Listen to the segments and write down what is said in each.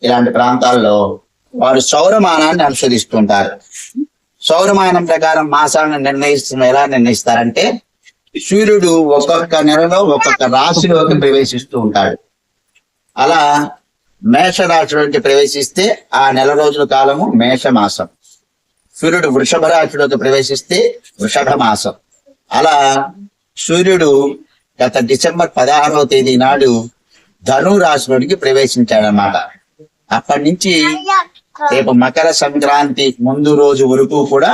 ఇలాంటి ప్రాంతాల్లో వారు సౌరమానాన్ని అనుసరిస్తుంటారు. సౌరమానం ప్రకారం మాసాలను ఎలా నిర్ణయిస్తారంటే సూర్యుడు ఒక్కొక్క నెలలో ఒక్కొక్క రాశిలోకి ప్రవేశిస్తూ ఉంటాడు. అలా మేష రాశిలోకి ప్రవేశిస్తే ఆ నెల రోజుల కాలము మేషమాసం. సూర్యుడు వృషభ రాశిలోకి ప్రవేశిస్తే వృషభ మాసం. అలా సూర్యుడు గత డిసెంబర్ 16వ తేదీ నాడు ధను రాశిలోనికి ప్రవేశించాడనమాట. అప్పటి నుంచి రేపు మకర సంక్రాంతి ముందు రోజు వరకు కూడా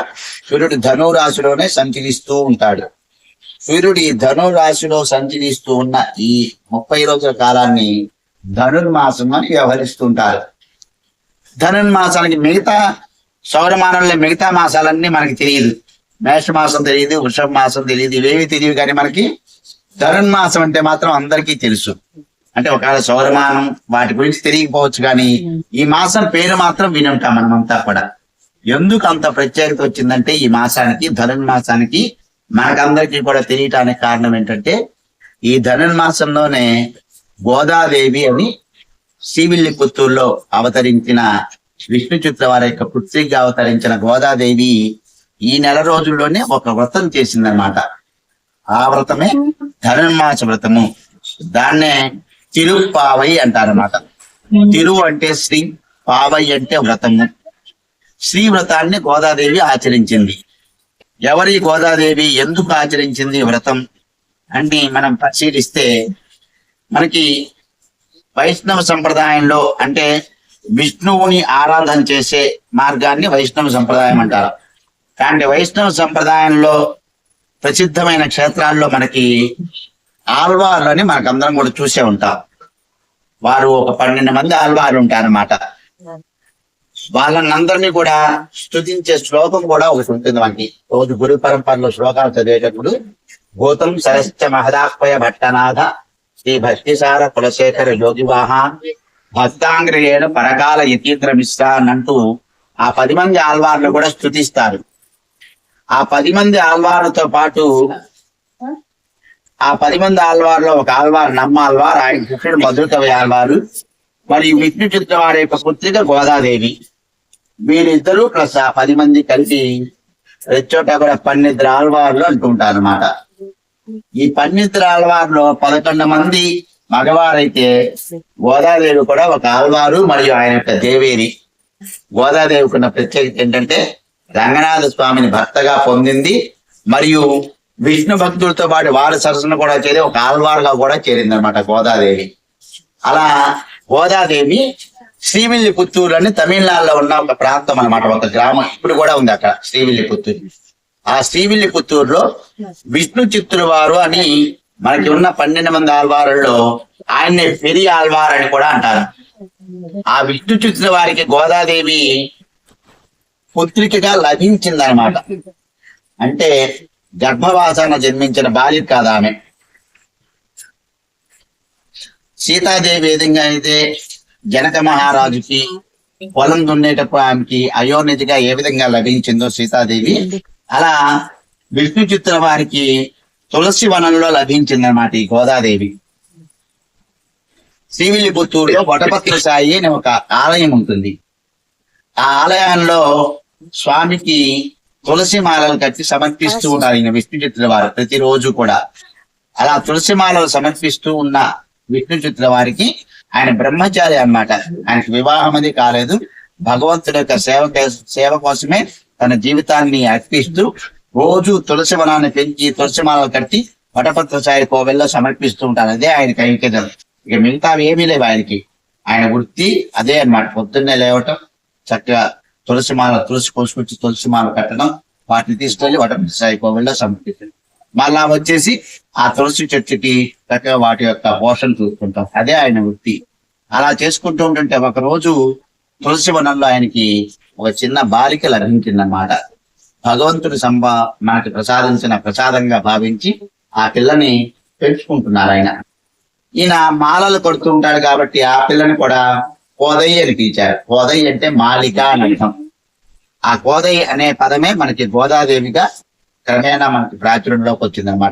సూర్యుడు ధను రాశిలోనే సంచరిస్తూ ఉంటాడు. సూర్యుడు ఈ ధను రాశిలో సంచరిస్తూ ఉన్న ఈ 30 రోజుల కాలాన్ని ధనుర్మాసం అని వ్యవహరిస్తుంటారు. ధనుర్మాసానికి మిగతా సౌరమానంలో మిగతా మాసాలన్నీ మనకి తెలియదు. మేషమాసం తెలియదు, వృషభ మాసం తెలియదు, ఇవేవి తెలియదు. కానీ మనకి ధనుర్మాసం అంటే మాత్రం అందరికీ తెలుసు. అంటే ఒకవేళ సౌరమానం వాటి గురించి తెలియకపోవచ్చు, కానీ ఈ మాసం పేరు మాత్రం వినుంటాం మనమంతా కూడా. ఎందుకు అంత ప్రత్యేకత వచ్చిందంటే ఈ మాసానికి, ధనుర్మాసానికి మనకందరికీ కూడా తెలియటానికి కారణం ఏంటంటే ఈ ధనుర్మాసంలోనే గోదాదేవి అని శ్రీవిల్లిపుత్తూరులో అవతరించిన విష్ణు చిత్ర వారి యొక్క పుత్రిగా అవతరించిన గోదాదేవి ఈ నెల రోజుల్లోనే ఒక వ్రతం చేసిందనమాట. ఆ వ్రతమే ధనుర్మాస వ్రతము. దాన్నే తిరుప్పావై అంటారన్నమాట. తిరు అంటే శ్రీ, పావై అంటే వ్రతము. శ్రీ వ్రతాన్ని గోదాదేవి ఆచరించింది. ఎవరి గోదాదేవి ఎందుకు ఆచరించింది వ్రతం అని మనం పరిశీలిస్తే మనకి వైష్ణవ సంప్రదాయంలో అంటే విష్ణువుని ఆరాధన చేసే మార్గాన్ని వైష్ణవ సంప్రదాయం అంటారు. కానీ వైష్ణవ సంప్రదాయంలో ప్రసిద్ధమైన క్షేత్రాల్లో మనకి ఆల్వార్లని మనకందరం కూడా చూసే ఉంటాం. వారు ఒక 12 మంది ఆల్వార్లు ఉంటారన్నమాట. వాళ్ళనందరినీ కూడా స్తుతించే శ్లోకం కూడా ఒకటి ఉంటుంది మనకి. రోజు గురు పరంపరలో శ్లోకాలు చదివేటప్పుడు గౌతం సరస్య మహదాహ్వయ భట్టనాథ శ్రీ భక్తిసార కులశేఖర యోగివాహ భక్తాంగ్రేయుడు పరకాల యతీంద్ర మిశ్ర అంటూ ఆ 10 మంది ఆల్వార్లు కూడా స్తుతిస్తారు. ఆ 10 మంది ఆల్వార్లతో పాటు ఆ 10 మంది ఆల్వార్లో ఒక ఆల్వార్ నమ్మ ఆల్వార్, ఆయన పుత్రుడు మధురకవి ఆల్వారు, మరియు విష్ణు చిత్ర వారి యొక్క పుత్రిక గోదాదేవి. వీరిద్దరూ ప్లస్ ఆ 10 మంది కలిసి రెచ్చోట కూడా 12 ఆల్వార్లు అంటుంటారు అనమాట. ఈ 12 ఆల్వార్లో 11 మంది మగవారైతే గోదాదేవి కూడా ఒక ఆల్వారు మరియు ఆయన యొక్క దేవేరి. గోదాదేవికి ఉన్న ప్రత్యేకత ఏంటంటే రంగనాథ స్వామిని భర్తగా పొందింది మరియు విష్ణు భక్తులతో పాటు వారి సరసన కూడా చేరి ఒక ఆల్వారుగా కూడా చేరింది అనమాట గోదాదేవి. అలా గోదాదేవి శ్రీవిల్లిపుత్తూరు అని తమిళనాడులో ఉన్న ఒక ప్రాంతం అనమాట, ఒక గ్రామం ఇప్పుడు కూడా ఉంది అక్కడ శ్రీవిల్లిపుత్తూరు. ఆ శ్రీవిల్లిపుత్తూరులో విష్ణు చిత్తుల వారు అని మనకి ఉన్న 12 మంది ఆల్వారుల్లో ఆయన్ని పెరి ఆల్వార్ అని కూడా అంటారు. ఆ విష్ణు చిత్తుల వారికి గోదాదేవి పుత్రికగా లభించిందనమాట. అంటే గర్భవాసాన జన్మించిన భార్య కాదు ఆమె. సీతాదేవి ఏ విధంగా అయితే జనక మహారాజుకి పొలం దున్నేటప్పుడు ఆమెకి అయోనిధిగా ఏ విధంగా లభించిందో సీతాదేవి, అలా విష్ణు చిత్ర వారికి తులసి వనంలో లభించిందన్నమాట ఈ గోదాదేవి. శ్రీవిల్లిపుత్తూరులో వటపత్ర సాయి అనే ఒక ఆలయం ఉంటుంది. ఆ ఆలయంలో స్వామికి తులసి మాలలు కట్టి సమర్పిస్తూ ఉన్నారు ఈయన విష్ణు చిత్ర వారు ప్రతిరోజు కూడా. అలా తులసి మాలలు సమర్పిస్తూ ఉన్న విష్ణు చిత్ర వారికి ఆయన బ్రహ్మచారి అన్నమాట. ఆయనకు వివాహం అది కాలేదు. భగవంతుడి యొక్క సేవ కోసమే తన జీవితాన్ని అర్పిస్తూ రోజు తులసి వనాన్ని పెంచి తులసి మాలలు కట్టి వటపత్ర సాయి కోవెల్లో సమర్పిస్తూ ఉంటారు. అదే ఆయన కైంకర్యం. ఇక మిగతావి ఏమీ లేవు ఆయనకి. ఆయన వృత్తి అదే అన్నమాట. పొద్దున్నే లేవటం, చక్కగా తులసి కోసుకొచ్చి తులసి మాల కట్టడం, వాటిని తీసుకెళ్లి వటపత్ర సాయి కోవెల్లో సమర్పిస్తారు. మళ్ళా వచ్చేసి ఆ తులసి చెట్టుకి చక్కగా వాటి యొక్క పోషణ చూసుకుంటాం. అదే ఆయన వృత్తి. అలా చేసుకుంటూ ఉంటుంటే ఒక రోజు తులసి వనంలో ఆయనకి ఒక చిన్న బాలిక లభించిందన్నమాట. భగవంతుడు మనకి ప్రసాదించిన ప్రసాదంగా భావించి ఆ పిల్లని పెంచుకుంటున్నారు ఆయన. ఈయన మాలలు కొడుతూ ఉంటాడు కాబట్టి ఆ పిల్లని కూడా కోదయ్య అని పిలిచారు. కోదయ్య అంటే మాలిక అని అర్థం. ఆ కోదయ్య అనే పదమే మనకి గోదాదేవిగా క్రమేణా మనకి ప్రాచుర్యంలోకి వచ్చిందనమాట.